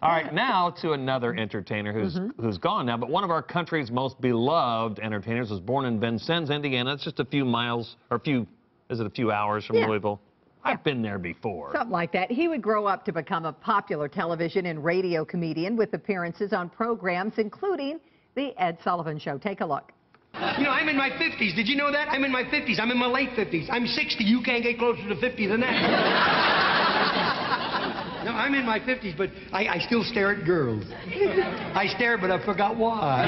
All right, now to another entertainer who's gone now, but one of our country's most beloved entertainers was born in Vincennes, Indiana. It's just a few miles, or a few hours from Louisville. I've been there before. Something like that. He would grow up to become a popular television and radio comedian with appearances on programs including The Ed Sullivan Show. Take a look. You know, I'm in my 50s. Did you know that? I'm in my 50s. I'm in my late 50s. I'm 60. You can't get closer to 50 than that. No, I'm in my 50s, but I still stare at girls. I stare, but I forgot why.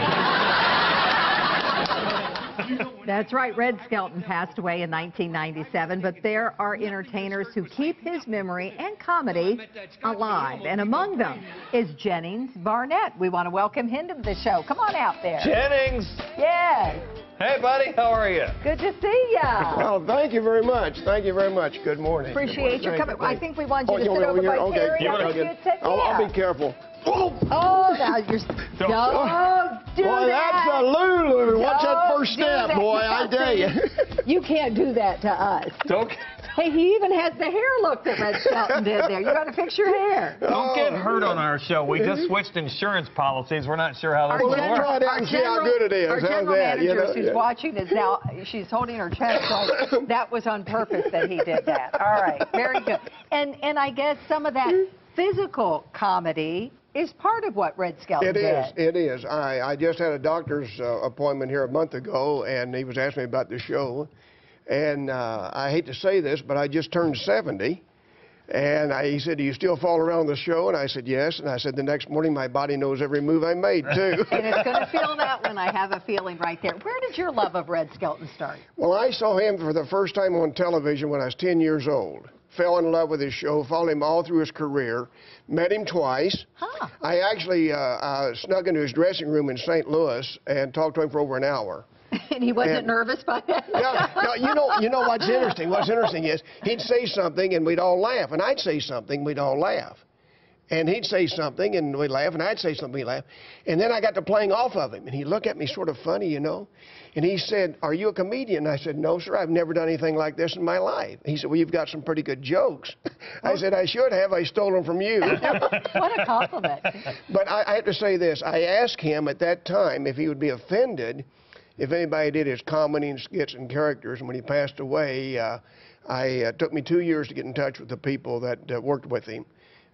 That's right. Red Skelton passed away in 1997, but there are entertainers who keep his memory and comedy alive. And among them is Jennings Barnett. We want to welcome him to the show. Come on out there. Jennings! Yes. Hey, buddy. How are you? Good to see ya. Well, thank you very much. Thank you very much. Good morning. Appreciate your coming. I think we want you to sit over over by here? Terry. Okay. I'll be careful. Oh, now you're... Don't do boy, that. That's a Lulu. Watch that first step, that. boy, I tell you. You can't do that to us. Don't... Hey, he even has the hair look that Red Skelton did there. You got to fix your hair. Don't get hurt on our show. We just switched insurance policies. We're not sure how this will work. Let's try it out and see how good it is. Our general manager who's watching is now, she's holding her chest like that was on purpose that he did that. All right, very good. And I guess some of that physical comedy is part of what Red Skelton did. It is. I just had a doctor's appointment here a month ago, and he was asking me about the show. And I hate to say this, but I just turned 70. And he said, do you still fall around the show? And I said, yes. And I said, the next morning, my body knows every move I made, too. And it's going to feel that when I have a feeling right there. Where did your love of Red Skelton start? Well, I saw him for the first time on television when I was 10 years old. Fell in love with his show, followed him all through his career, met him twice. Huh. I actually snuck into his dressing room in St. Louis and talked to him for over an hour. And he wasn't nervous by that? No, you know what's interesting? What's interesting is he'd say something and we'd all laugh, and I'd say something, we'd all laugh. And he'd say something and we'd laugh, and I'd say something, we'd laugh. And then I got to playing off of him, and he'd look at me sort of funny, you know. And he said, are you a comedian? I said, no, sir, I've never done anything like this in my life. He said, well, you've got some pretty good jokes. I said, I should have. I stole them from you. What a compliment. But I have to say this. I asked him at that time if he would be offended if anybody did his comedy and skits and characters. And when he passed away, it took me 2 years to get in touch with the people that worked with him.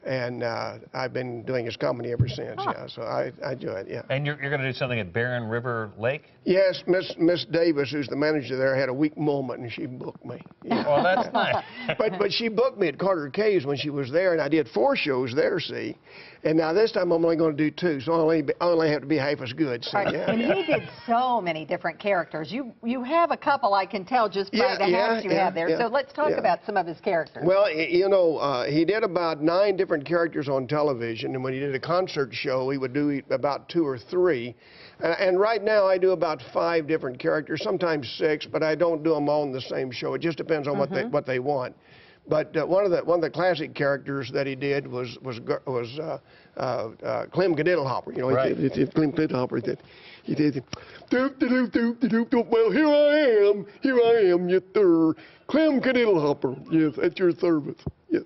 And I've been doing his comedy ever since, so I do it, And you're going to do something at Barren River Lake? Yes, Miss Davis, who's the manager there, had a weak moment, and she booked me. Yeah. Well, that's nice. but she booked me at Carter Caves when she was there, and I did 4 shows there, see. And now this time I'm only going to do 2, so I only have to be half as good. See? Right. And he did so many different characters. You have a couple, I can tell, just by the hats you have there. So let's talk about some of his characters. Well, you know, he did about 9 different characters on television, and when he did a concert show, he would do about 2 or 3. And right now I do about 5 different characters, sometimes 6, but I don't do them all in the same show. It just depends on what they want. But one of the classic characters that he did was Clem Gadiddlehopper. You know, right. Clem Gadiddlehopper. He did. Well, here I am, you third Clem Gadiddlehopper. Yes, at your service. Yes.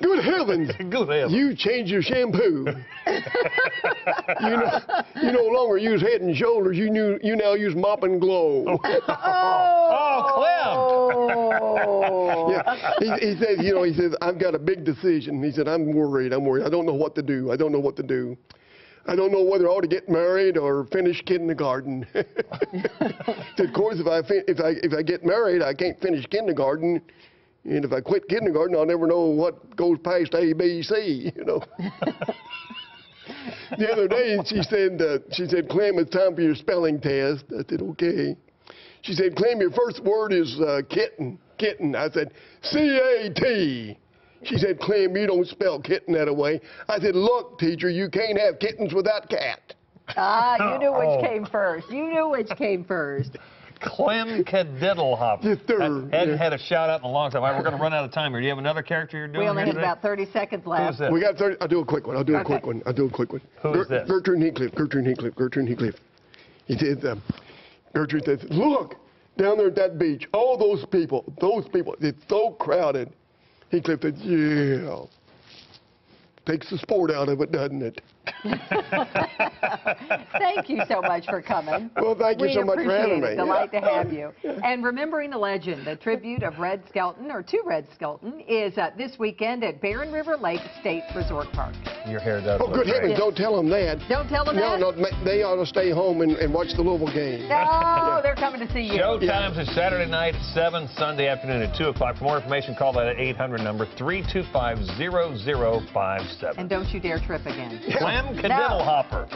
Good heavens! Good heavens! You changed your shampoo. you no longer use Head and Shoulders. You now use Mop and Glow. Oh, Clem! Yeah. He said, you know, he says, I've got a big decision. He said, I'm worried. I don't know what to do. I don't know I don't know whether I ought to get married or finish kindergarten. He said, of course, if I get married, I can't finish kindergarten. And if I quit kindergarten, I'll never know what goes past A, B, C, you know. The other day, she said, Clem, it's time for your spelling test. I said, okay. She said, Clem, your first word is kitten. Kitten. I said, C-A-T. She said, Clem, you don't spell kitten that way. I said, look, teacher, you can't have kittens without cat. Ah, you knew which came first. You knew which came first. Clem Gadiddlehopper. Yes, sir. Hadn't had a shout out in a long time. All right, we're going to run out of time here. Do you have another character you're doing? We only have about 30 seconds left. Who is this? We got 30. I'll do a quick one. I'll do a quick one. Who is this? Gertrude Heathcliff. He said, Gertrude says, look, down there at that beach, all those people, it's so crowded. Heathcliff said, yeah. Takes the sport out of it, doesn't it? Thank you so much for coming. Well, thank you so much for having me. Delight to have you. And remembering the legend, the tribute of Red Skelton, or to Red Skelton, is this weekend at Barren River Lake State Resort Park. Your hair does. Oh, good heavens, don't tell them that. Don't tell them that? No, they ought to stay home and watch the Louisville game. No, they're coming to see you. Showtimes is Saturday night at 7, Sunday afternoon at 2 o'clock. For more information, call that 800 number 325-0057. And don't you dare trip again. Clam Cadiddle Hopper.